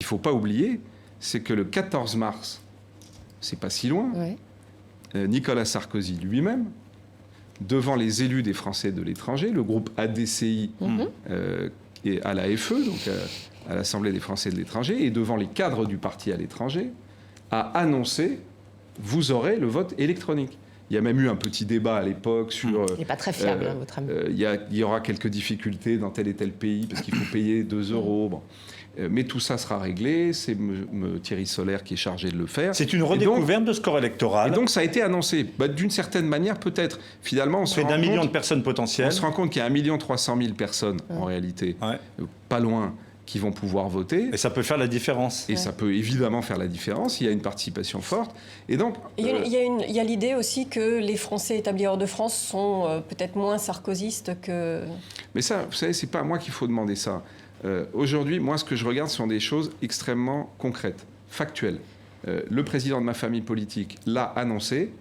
ne faut pas oublier, c'est que le 14 mars, c'est pas si loin, Nicolas Sarkozy lui-même, devant les élus des Français de l'étranger, le groupe ADCI et à l'AFE, donc à l'Assemblée des Français de l'étranger, et devant les cadres du parti à l'étranger, a annoncé « vous aurez le vote électronique ». Il y a même eu un petit débat à l'époque sur... Il n'est pas très fiable, votre ami. Il y aura quelques difficultés dans tel et tel pays, parce qu'il faut payer 2 euros. Bon. Mais tout ça sera réglé. C'est Thierry Solère qui est chargé de le faire. C'est une redécouverte de ce corps électoral. Et donc, ça a été annoncé. D'une certaine manière, peut-être. Finalement, on se rend près d'1 million compte, de personnes potentielles. On se rend compte qu'il y a 1 300 000 personnes, en réalité, pas loin, qui vont pouvoir voter. Et ça peut faire la différence. Et ça peut évidemment faire la différence. Il y a une participation forte. Et donc, il y a l'idée aussi que les Français établis hors de France sont peut-être moins sarkozystes que... Mais ça, vous savez, c'est pas à moi qu'il faut demander ça. Aujourd'hui, moi, ce que je regarde sont des choses extrêmement concrètes, factuelles. Le président de ma famille politique l'a annoncé.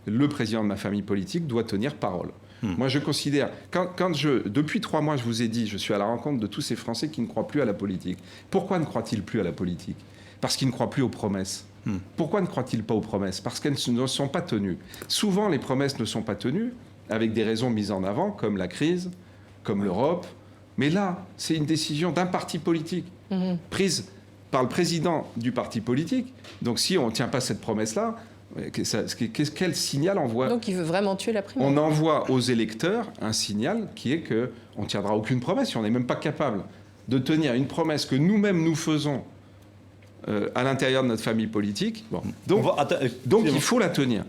Le président de ma famille politique doit tenir parole. Moi, je considère, depuis 3 mois, je vous ai dit, je suis à la rencontre de tous ces Français qui ne croient plus à la politique. Pourquoi ne croient-ils plus à la politique? Parce qu'ils ne croient plus aux promesses. Pourquoi ne croient-ils pas aux promesses? Parce qu'elles ne sont pas tenues. Souvent, les promesses ne sont pas tenues avec des raisons mises en avant, comme la crise, comme l'Europe. Mais là, c'est une décision d'un parti politique, prise par le président du parti politique. Donc, si on ne tient pas cette promesse-là, quel signal envoie? Donc il veut vraiment tuer la primaire. On envoie aux électeurs un signal qui est qu'on ne tiendra aucune promesse, si on n'est même pas capable de tenir une promesse que nous-mêmes nous faisons à l'intérieur de notre famille politique. Bon. Donc il faut la tenir.